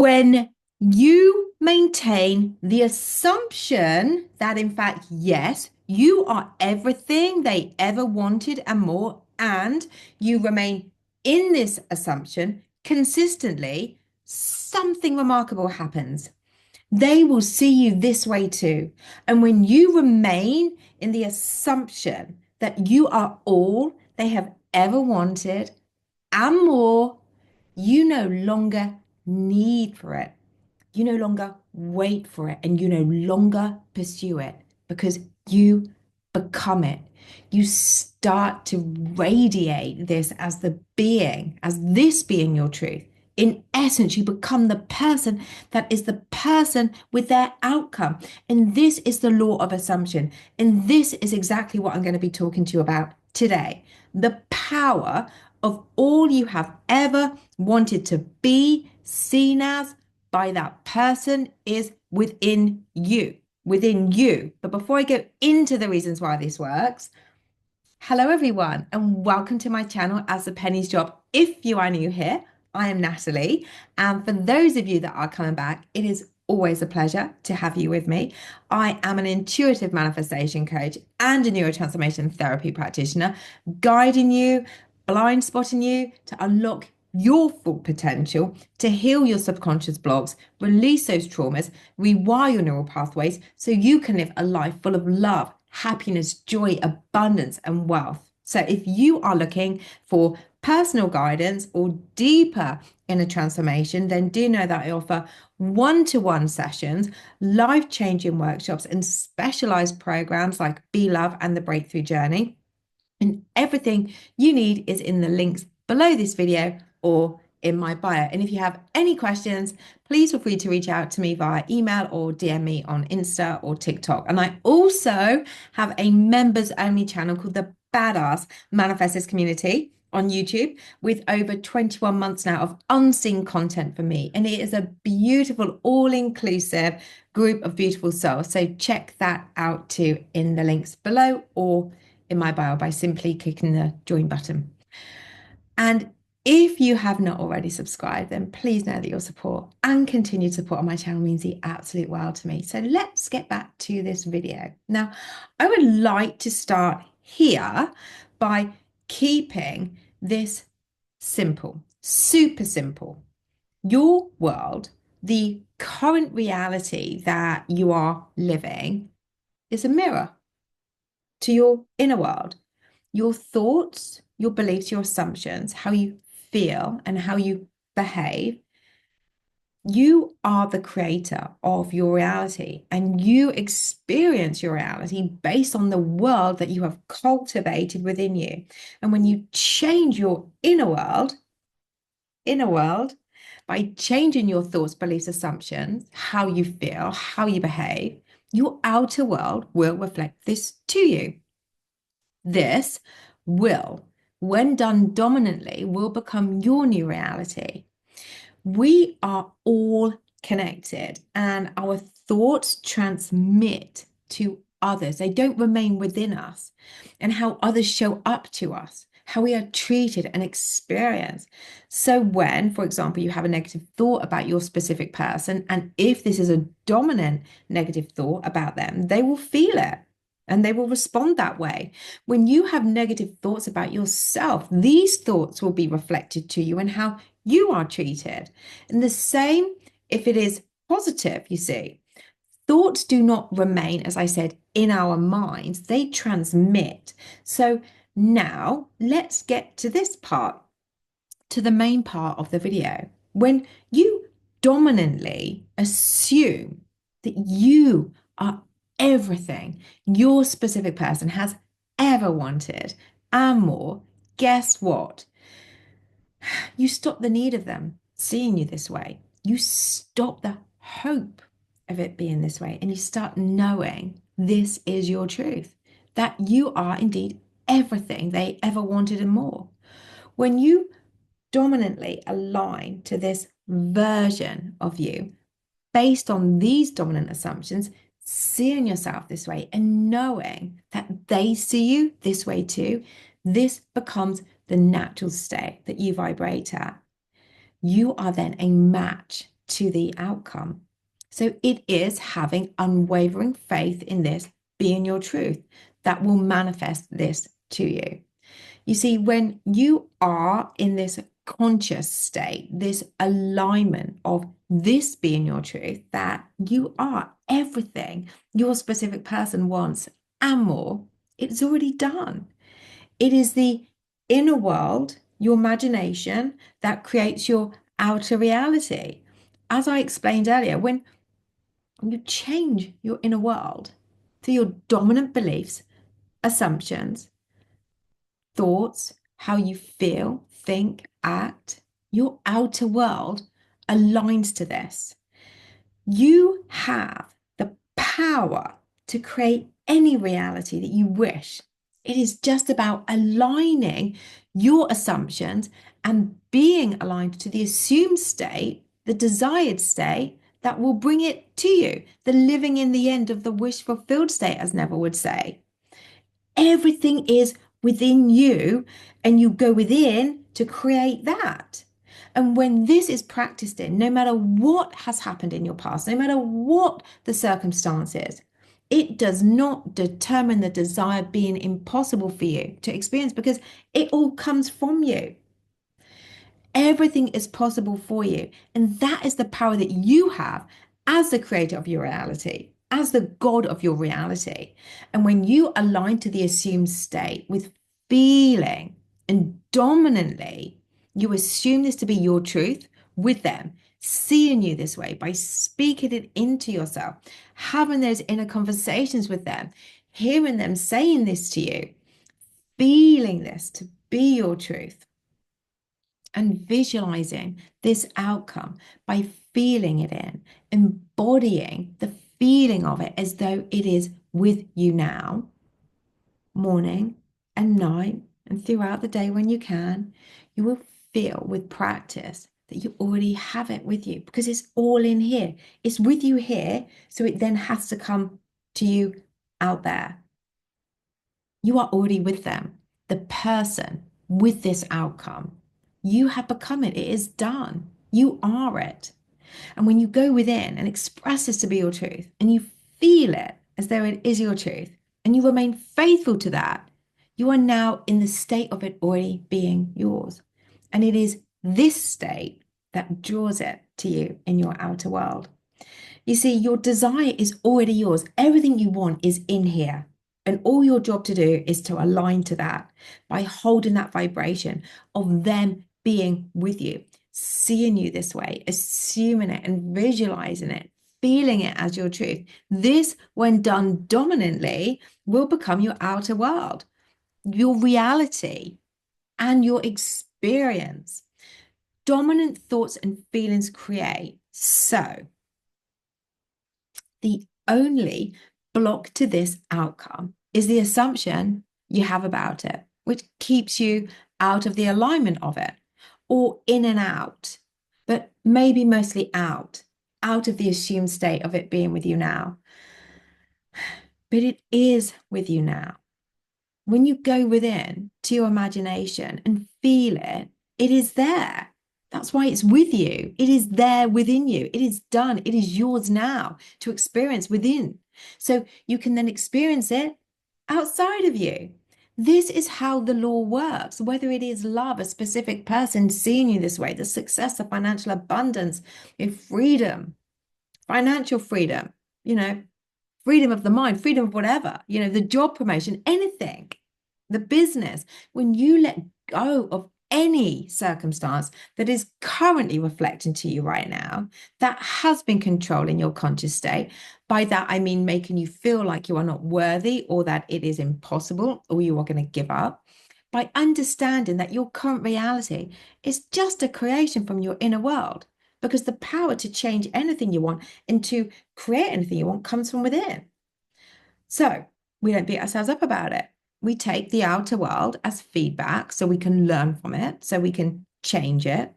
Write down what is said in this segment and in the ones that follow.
When you maintain the assumption that, in fact, yes, you are everything they ever wanted and more, and you remain in this assumption consistently, something remarkable happens. They will see you this way too. And when you remain in the assumption that you are all they have ever wanted and more, you no longer need for it. You no longer wait for it and you no longer pursue it because you become it. You start to radiate this as the being, as this being your truth. In essence, you become the person that is the person with their outcome. And this is the law of assumption. And this is exactly what I'm going to be talking to you about today. The power of all you have ever wanted to be seen as by that person is within you, within you. But before I go into the reasons why this works, hello everyone, and welcome to my channel As the Pennies Drop. If you are new here, I am Natalie, and for those of you that are coming back, it is always a pleasure to have you with me. I am an intuitive manifestation coach and a neurotransformation therapy practitioner, guiding you, blind spotting you to unlock your full potential, to heal your subconscious blocks, release those traumas, rewire your neural pathways so you can live a life full of love, happiness, joy, abundance, and wealth. So if you are looking for personal guidance or deeper inner transformation, then do know that I offer one-to-one sessions, life-changing workshops, and specialized programs like Be Love and the Breakthrough Journey. And everything you need is in the links below this video or in my bio. And if you have any questions, please feel free to reach out to me via email or DM me on Insta or TikTok. And I also have a members only channel called the Badass Manifestors Community on YouTube with over 21 months now of unseen content for me. And it is a beautiful, all-inclusive group of beautiful souls. So check that out too in the links below or in my bio by simply clicking the join button. And if you have not already subscribed, then please know that your support and continued support on my channel means the absolute world to me. So let's get back to this video. Now, I would like to start here by keeping this simple, super simple. Your world, the current reality that you are living, is a mirror to your inner world. Your thoughts, your beliefs, your assumptions, how you feel and how you behave. You are the creator of your reality and you experience your reality based on the world that you have cultivated within you. And when you change your inner world, by changing your thoughts, beliefs, assumptions, how you feel, how you behave, your outer world will reflect this to you. This will, when done dominantly, will become your new reality. We are all connected and our thoughts transmit to others. They don't remain within us. And how others show up to us, how we are treated and experienced. So when, for example, you have a negative thought about your specific person, and if this is a dominant negative thought about them, they will feel it. And they will respond that way. When you have negative thoughts about yourself, these thoughts will be reflected to you and how you are treated. And the same if it is positive, you see. Thoughts do not remain, as I said, in our minds, they transmit. So now let's get to this part, to the main part of the video. When you dominantly assume that you are everything your specific person has ever wanted and more, guess what? You stop the need of them seeing you this way. You stop the hope of it being this way, and you start knowing this is your truth, that you are indeed everything they ever wanted and more. When you dominantly align to this version of you based on these dominant assumptions, seeing yourself this way and knowing that they see you this way too, this becomes the natural state that you vibrate at. You are then a match to the outcome. So it is having unwavering faith in this being your truth that will manifest this to you. You see, when you are in this conscious state, this alignment of this being your truth, that you are everything your specific person wants and more, it's already done. It is the inner world, your imagination, that creates your outer reality. As I explained earlier, when you change your inner world to your dominant beliefs, assumptions, thoughts, how you feel, think, act, your outer world aligns to this. You have the power to create any reality that you wish. It is just about aligning your assumptions and being aligned to the assumed state, the desired state that will bring it to you, the living in the end of the wish fulfilled state, as Neville would say. Everything is within you, and you go within to create that. And when this is practiced in, no matter what has happened in your past, no matter what the circumstances, it does not determine the desire being impossible for you to experience, because it all comes from you. Everything is possible for you. And that is the power that you have as the creator of your reality, as the God of your reality. And when you align to the assumed state with feeling and dominantly, you assume this to be your truth with them, seeing you this way by speaking it into yourself, having those inner conversations with them, hearing them saying this to you, feeling this to be your truth, and visualizing this outcome by feeling it in, embodying the feeling of it as though it is with you now, morning and night, and throughout the day when you can, you will feel with practice that you already have it with you, because it's all in here. It's with you here, so it then has to come to you out there. You are already with them, the person with this outcome. You have become it. It is done. You are it. And when you go within and express this to be your truth, and you feel it as though it is your truth, and you remain faithful to that, you are now in the state of it already being yours. And it is this state that draws it to you in your outer world. You see, your desire is already yours. Everything you want is in here. And all your job to do is to align to that by holding that vibration of them being with you, seeing you this way, assuming it and visualizing it, feeling it as your truth. This, when done dominantly, will become your outer world, your reality, and your experience. Dominant thoughts and feelings create. So, the only block to this outcome is the assumption you have about it, which keeps you out of the alignment of it, or in and out, but maybe mostly out of the assumed state of it being with you now. But it is with you now. When you go within to your imagination and feel it, it is there. That's why it's with you. It is there within you. It is done. It is yours now to experience within. So you can then experience it outside of you. This is how the law works, whether it is love, a specific person seeing you this way, the success, the financial abundance, freedom, financial freedom, freedom of the mind, freedom of whatever, the job promotion, anything, the business. When you let go of any circumstance that is currently reflecting to you right now, that has been controlling your conscious state. By that, I mean making you feel like you are not worthy, or that it is impossible, or you are going to give up. By understanding that your current reality is just a creation from your inner world, because the power to change anything you want and to create anything you want comes from within. So we don't beat ourselves up about it. We take the outer world as feedback so we can learn from it, so we can change it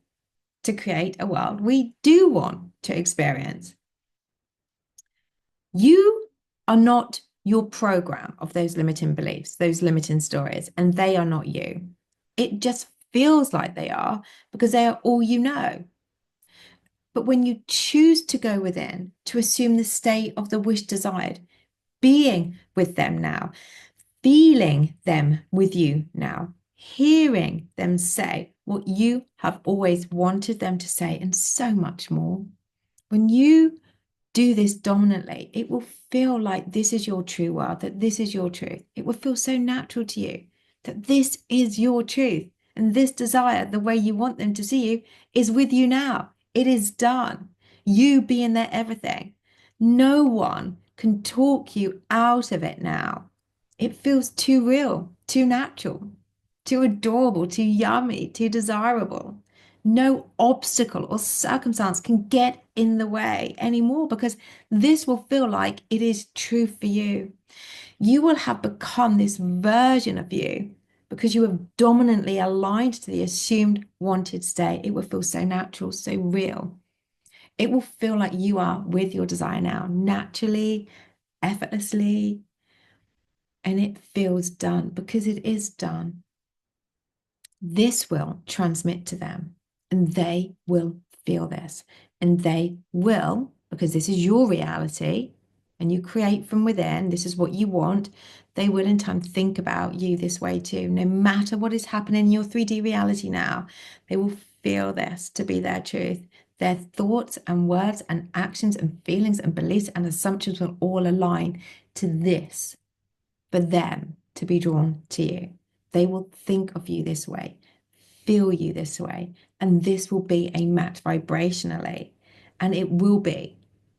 to create a world we do want to experience. You are not your program of those limiting beliefs, those limiting stories, and they are not you. It just feels like they are because they are all you know. But when you choose to go within, to assume the state of the wish desired, being with them now, feeling them with you now, hearing them say what you have always wanted them to say, and so much more. When you do this dominantly, it will feel like this is your true world, that this is your truth. It will feel so natural to you that this is your truth. And this desire, the way you want them to see you, is with you now. It is done. You being their everything. No one can talk you out of it now. It feels too real, too natural, too adorable, too yummy, too desirable. No obstacle or circumstance can get in the way anymore because this will feel like it is true for you. You will have become this version of you because you have dominantly aligned to the assumed wanted state. It will feel so natural, so real. It will feel like you are with your desire now, naturally, effortlessly, and it feels done because it is done. This will transmit to them and they will feel this and they will, because this is your reality and you create from within, this is what you want, they will in time think about you this way too. No matter what is happening in your 3D reality now, they will feel this to be their truth. Their thoughts and words and actions and feelings and beliefs and assumptions will all align to this for them to be drawn to you. They will think of you this way, feel you this way, and this will be a match vibrationally. And it will be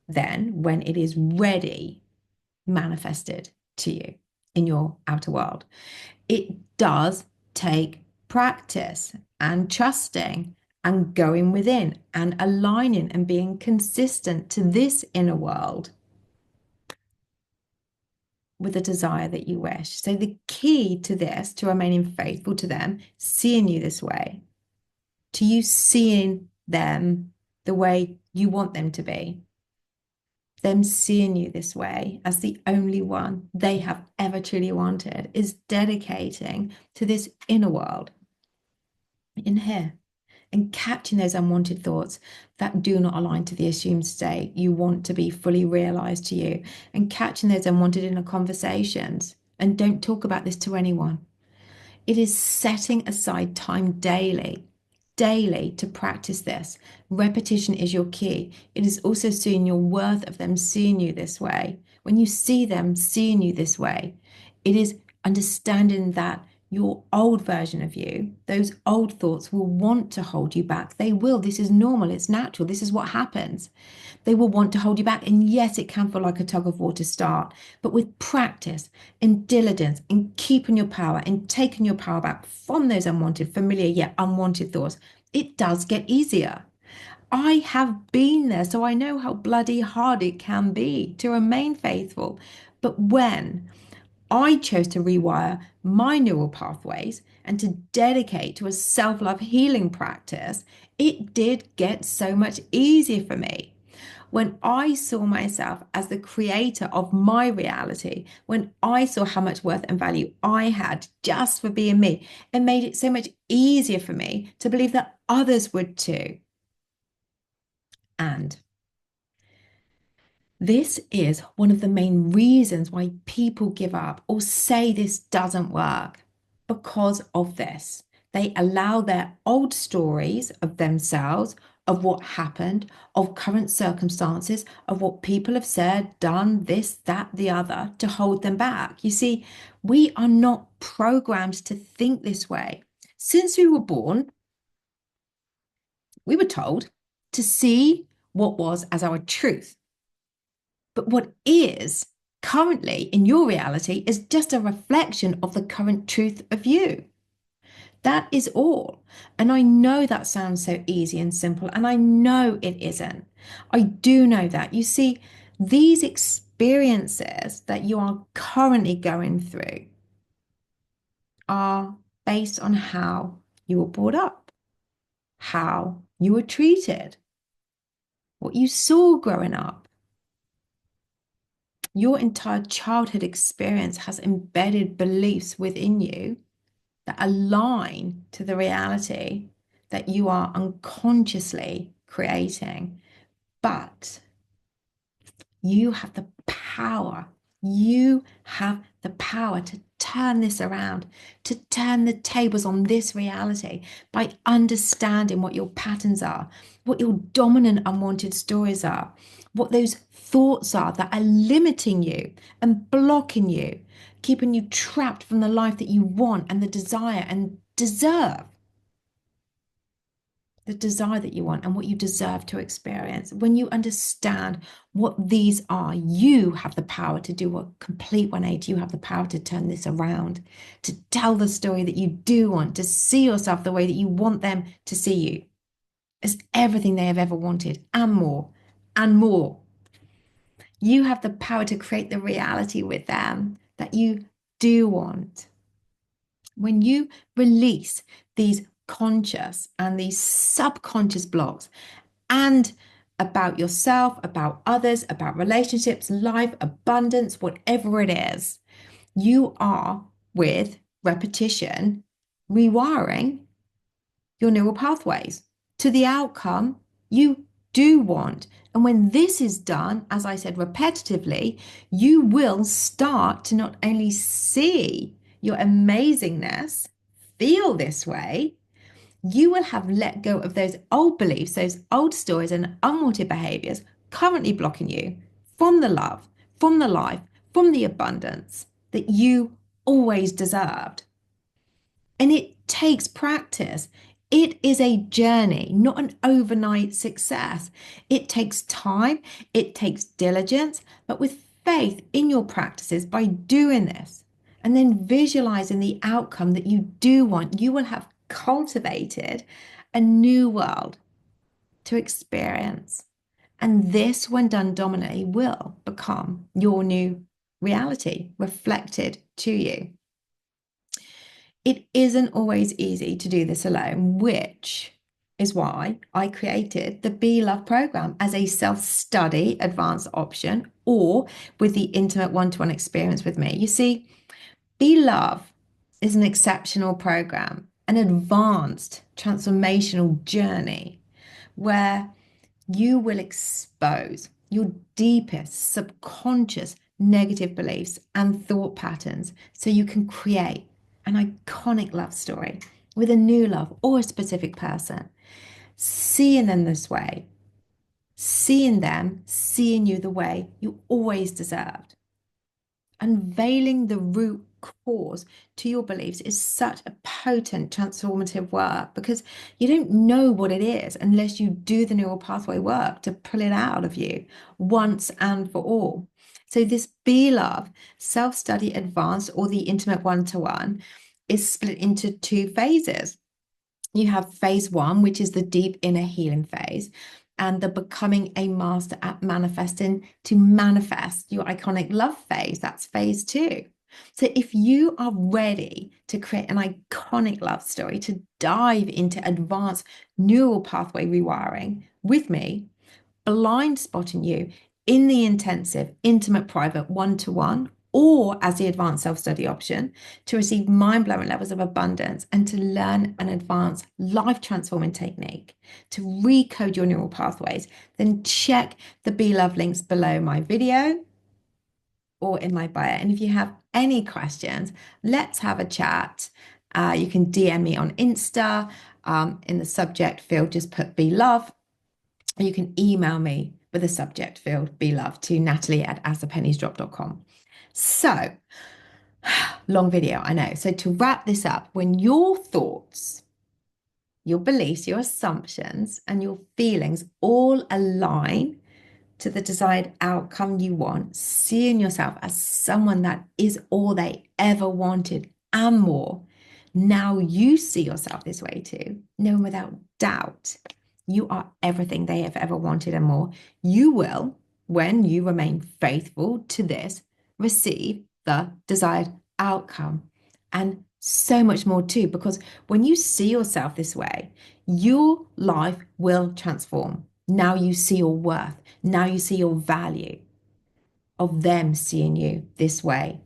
then, when it is ready, manifested to you in your outer world. It does take practice and trusting and going within and aligning and being consistent to this inner world with a desire that you wish. So the key to this, to remaining faithful to them, seeing you this way, to you seeing them the way you want them to be, them seeing you this way as the only one they have ever truly wanted, is dedicating to this inner world in here and catching those unwanted thoughts that do not align to the assumed state you want to be fully realized to you, and catching those unwanted inner conversations. And don't talk about this to anyone. It is setting aside time daily to practice this. Repetition is your key. It is also seeing your worth of them seeing you this way. When you see them seeing you this way, it is understanding that your old version of you, those old thoughts will want to hold you back. They will. This is normal. It's natural. This is what happens. They will want to hold you back. And yes, it can feel like a tug of war to start, but with practice and diligence and keeping your power and taking your power back from those unwanted, familiar yet unwanted thoughts, it does get easier. I have been there, so I know how bloody hard it can be to remain faithful. But when I chose to rewire my neural pathways and to dedicate to a self-love healing practice, it did get so much easier for me. When I saw myself as the creator of my reality, when I saw how much worth and value I had just for being me, it made it so much easier for me to believe that others would too. And this is one of the main reasons why people give up or say this doesn't work, because of this. They allow their old stories of themselves, of what happened, of current circumstances, of what people have said, done, this, that, the other, to hold them back. You see, we are not programmed to think this way. Since we were born, we were told to see what was as our truth. But what is currently in your reality is just a reflection of the current truth of you. That is all. And I know that sounds so easy and simple, and I know it isn't. I do know that. You see, these experiences that you are currently going through are based on how you were brought up, how you were treated, what you saw growing up. Your entire childhood experience has embedded beliefs within you that align to the reality that you are unconsciously creating. But you have the power. You have the power to turn this around, to turn the tables on this reality by understanding what your patterns are, what your dominant unwanted stories are, what those thoughts are that are limiting you and blocking you, keeping you trapped from the life that you want and the desire and deserve. The desire that you want and what you deserve to experience. When you understand what these are, you have the power to do a complete 180. You have the power to turn this around, to tell the story that you do want, to see yourself the way that you want them to see you as everything they have ever wanted and more and more. You have the power to create the reality with them that you do want. When you release these conscious and these subconscious blocks and about yourself, about others, about relationships, life, abundance, whatever it is, you are with repetition, rewiring your neural pathways to the outcome you do want. And when this is done, as I said, repetitively, you will start to not only see your amazingness, feel this way, you will have let go of those old beliefs, those old stories and unwanted behaviors currently blocking you from the love, from the life, from the abundance that you always deserved. And it takes practice. It is a journey, not an overnight success. It takes time, it takes diligence, but with faith in your practices by doing this and then visualizing the outcome that you do want, you will have cultivated a new world to experience. And this, when done dominantly, will become your new reality reflected to you. It isn't always easy to do this alone, which is why I created the Be Love program as a self-study advanced option or with the intimate one-to-one experience with me. You see, Be Love is an exceptional program, an advanced transformational journey where you will expose your deepest subconscious negative beliefs and thought patterns so you can create an iconic love story with a new love or a specific person, seeing them this way, seeing them, seeing you the way you always deserved. Unveiling the root cause to your beliefs is such a potent transformative work because you don't know what it is unless you do the neural pathway work to pull it out of you once and for all. So this Be Love self-study advanced or the intimate one-to-one is split into two phases. You have phase one, which is the deep inner healing phase, and the becoming a master at manifesting to manifest your iconic love phase. That's phase two. So if you are ready to create an iconic love story, to dive into advanced neural pathway rewiring with me, blind spotting you in the intensive, intimate, private one-to-one or as the advanced self-study option to receive mind-blowing levels of abundance and to learn an advanced life-transforming technique to recode your neural pathways, then check the Be Love links below my video or in my bio. And if you have any questions, let's have a chat. You can DM me on Insta. In the subject field, just put Be Love. You can email me with a subject field, Be Love, to natalie@asthepenniesdrop.com. So, long video, I know. So to wrap this up, when your thoughts, your beliefs, your assumptions, and your feelings all align to the desired outcome you want, seeing yourself as someone that is all they ever wanted and more, now you see yourself this way too, knowing without doubt you are everything they have ever wanted and more. You will, when you remain faithful to this, receive the desired outcome and so much more too, because when you see yourself this way, your life will transform. Now you see your worth. Now you see your value of them seeing you this way.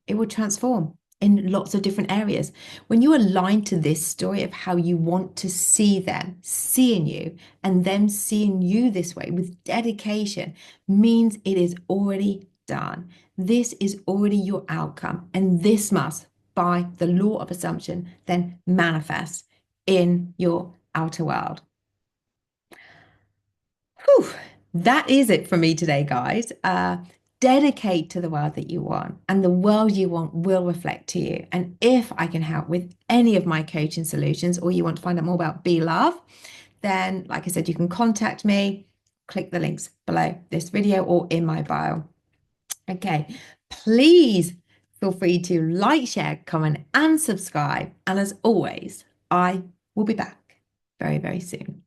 It will transform. in lots of different areas. When you align to this story of how you want to see them, seeing you, and them seeing you this way with dedication, means it is already done. This is already your outcome, and this must, by the law of assumption, then manifest in your outer world. Whew, that is it for me today, guys. Dedicate to the world that you want, and the world you want will reflect to you. And if I can help with any of my coaching solutions, or you want to find out more about Be Love, then, like I said, you can contact me. Click the links below this video or in my bio. Okay, please feel free to like, share, comment, and subscribe. And as always, I will be back very, very soon.